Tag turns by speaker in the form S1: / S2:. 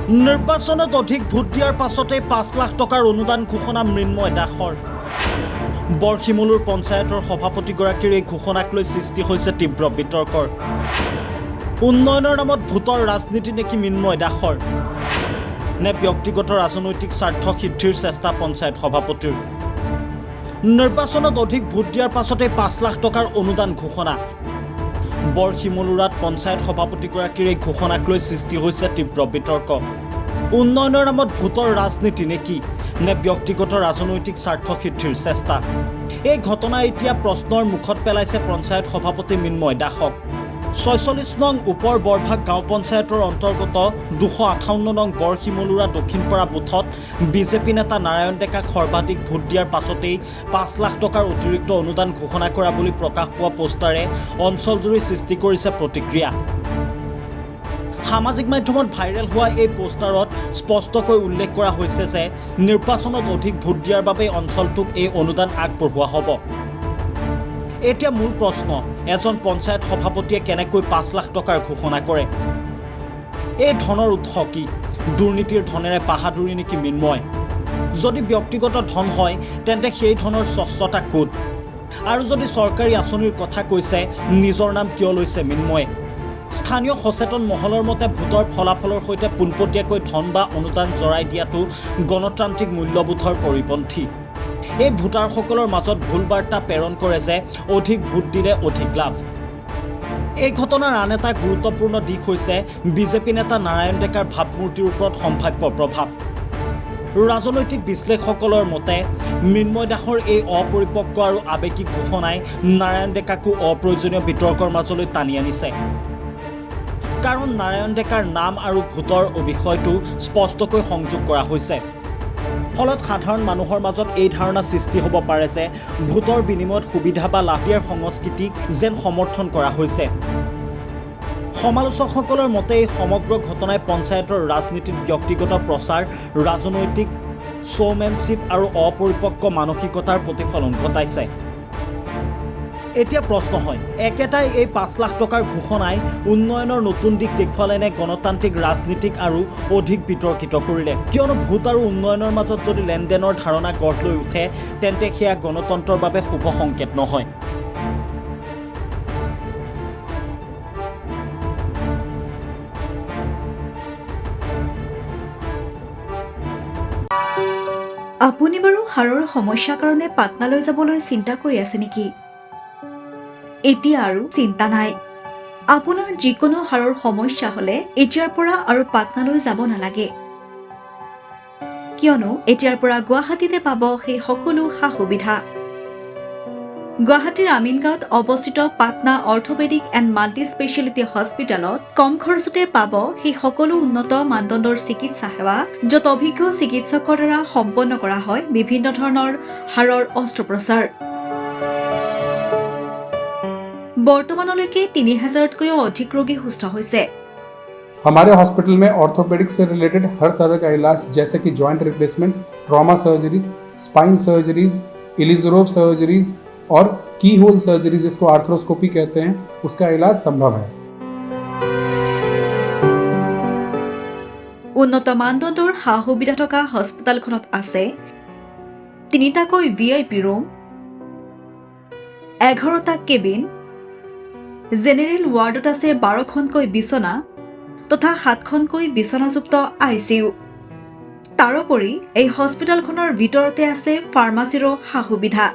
S1: নিৰ্বাচনত অধিক ভোট দিয়াৰ পাছতে ৫ লাখ টকাৰ অনুদান ঘোষণা মৃন্ময় দাসৰ। বৰশিমুলুৰ পঞ্চায়তৰ সভাপতিগৰাকীৰ এই ঘোষণাক লৈ সৃষ্টি হৈছে তীব্ৰ বিতৰ্কৰ। উন্নয়নৰ নামত ভোটৰ ৰাজনীতি নেকি মৃন্ময় দাসৰ, নে ব্যক্তিগত ৰাজনৈতিক স্বাৰ্থ সিদ্ধিৰ চেষ্টা পঞ্চায়ত সভাপতিৰ? নিৰ্বাচনত অধিক ভোট দিয়াৰ পাছতে ৫ লাখ টকাৰ অনুদান ঘোষণা। বৰশিমুলুৰাত পঞ্চায়ত সভাপতিগৰাকীৰ এই ঘোষণাক লৈ সৃষ্টি হৈছে তীব্ৰ বিতৰ্ক। উন্নয়নৰ নামত ভোটৰ ৰাজনীতি নেকি, নে ব্যক্তিগত ৰাজনৈতিক স্বাৰ্থ সিদ্ধিৰ চেষ্টা? এই ঘটনা এতিয়া প্ৰশ্নৰ মুখত পেলাইছে পঞ্চায়ত সভাপতি মৃন্ময় দাসক। ৪৬ নং ওপৰ বৰভাগ গাঁও পঞ্চায়তৰ অন্তৰ্গত ২৫৮ নং বৰশিমুলুৰা দক্ষিণপাৰা বুথত বিজেপি নেতা নাৰায়ণ ডেকাক সৰ্বাধিক ভোট দিয়াৰ পাছতেই ৫ লাখ টকাৰ অতিৰিক্ত অনুদান ঘোষণা কৰা বুলি প্ৰকাশ পোৱা পোষ্টাৰে অঞ্চলজুৰি সৃষ্টি কৰিছে প্ৰতিক্ৰিয়া। সামাজিক মাধ্যমত ভাইৰেল হোৱা এই পোষ্টাৰত স্পষ্টকৈ উল্লেখ কৰা হৈছে যে নিৰ্বাচনত অধিক ভোট দিয়াৰ বাবে অঞ্চলটোক এই অনুদান আগবঢ়োৱা হ'ব। এতিয়া মূল প্ৰশ্ন, এজন পঞ্চায়ত সভাপতিয়ে কেনেকৈ ৫ লাখ টকাৰ ঘোষণা কৰে? এই ধনৰ উৎস কি? দুৰ্নীতিৰ ধনেৰে বাহাদুৰি নেকি মৃন্ময়? যদি ব্যক্তিগত ধন হয় তেন্তে সেই ধনৰ স্বচ্ছতা ক'ত? আৰু যদি চৰকাৰী আঁচনিৰ কথা কৈছে, নিজৰ নাম কিয় লৈছে মৃন্ময়ে? স্থানীয় সচেতন মহলৰ মতে ভোটৰ ফলাফলৰ সৈতে পোনপটীয়াকৈ ধন বা অনুদান জৰাই দিয়াটো গণতান্ত্ৰিক মূল্যবোধৰ পৰিপন্থী। এই ভোটাৰসকলৰ মাজত ভুল বাৰ্তা প্ৰেৰণ কৰে যে অধিক ভোট দিলে অধিক লাভ। এই ঘটনাৰ আন এটা গুৰুত্বপূৰ্ণ দিশ হৈছে বিজেপি নেতা নাৰায়ণ ডেকাৰ ভাৱমূৰ্তিৰ ওপৰত সম্ভাৱ্য প্ৰভাৱ। ৰাজনৈতিক বিশ্লেষকসকলৰ মতে মৃন্ময় দাসৰ এই অপৰিপক্ক আৰু আৱেগিক ঘোষণাই নাৰায়ণ ডেকাকো অপ্ৰয়োজনীয় বিতৰ্কৰ মাজলৈ টানি আনিছে। কাৰণ নাৰায়ণ ডেকাৰ নাম আৰু ভোটৰ বিষয়টো স্পষ্টকৈ সংযোগ কৰা হৈছে। ফলত সাধাৰণ মানুহৰ মাজত এই ধাৰণা সৃষ্টি হ'ব পাৰে যে ভোটৰ বিনিময়ত সুবিধা বা লাভ দিয়াৰ সংস্কৃতিক যেন সমৰ্থন কৰা হৈছে। সমালোচকসকলৰ মতে এই সমগ্ৰ ঘটনাই পঞ্চায়তৰ ৰাজনীতিত ব্যক্তিগত প্ৰচাৰ, ৰাজনৈতিক শ্ব'মেনশ্বিপ আৰু অপৰিপক্ক মানসিকতাৰ প্ৰতিফলন ঘটাইছে। এতিয়া প্ৰশ্ন হয়, একেটাই এই ৫ লাখ টকাৰ ঘোষণাই উন্নয়নৰ নতুন দিশ দেখুৱালে নে গণতান্ত্ৰিক ৰাজনীতিক আৰু অধিক বিতৰ্কিত কৰিলে? কিয়নো ভোট আৰু উন্নয়নৰ মাজত যদি লেনদেনৰ ধাৰণা গঢ় লৈ উঠে তেন্তে সেয়া গণতন্ত্ৰৰ বাবে শুভ সংকেত নহয়।
S2: আপুনি বাৰু হাড়ৰ সমস্যাৰ কাৰণে পাটনালৈ যাবলৈ চিন্তা কৰি আছে নেকি? এতিয়া আৰু চিন্তা নাই। আপোনাৰ যিকোনো হাড়ৰ সমস্যা হ'লে এতিয়াৰ পৰা আৰু পাটনালৈ যাব নালাগে। কিয়নো এতিয়াৰ পৰা গুৱাহাটীতে পাব সেই সকলো সা সুবিধা। গুৱাহাটীৰ আমিনগাঁৱত অৱস্থিত Patna orthopaedic and multi speciality হস্পিটেলত কম খৰচতে পাব সেই সকলো উন্নত মানদণ্ডৰ চিকিৎসা সেৱা, য'ত অভিজ্ঞ চিকিৎসকৰ দ্বাৰা সম্পন্ন কৰা হয় বিভিন্ন ধৰণৰ হাড়ৰ অস্ত্ৰোপচাৰ। বৰ্তমানলৈকে ৩,০০০তকৈও অধিক ৰোগী সুস্থ হৈছে।
S3: हमारे हॉस्पिटल में ऑर्थोपेडिक्स से रिलेटेड हर तरह का इलाज जैसे कि joint replacement, trauma surgeries, spine surgeries, Ilizarov surgeries और की होल सर्जरी जिसको आर्थ्रोस्कोपी कहते हैं, उसका इलाज संभव है।
S2: উন্নত মানদণ্ডৰ সা সুবিধা থকা হস্পিটেলখনত আছে ৩টাকৈ VIP ৰুম, ১১টা কেবিন, জেনেৰেল ৱাৰ্ডত আছে ১২খনকৈ বিচনা তথা ৭খনকৈ বিচনাযুক্ত ICU। তাৰোপৰি এই হস্পিটেলখনৰ ভিতৰতে আছে ফাৰ্মাচীৰো সা সুবিধা।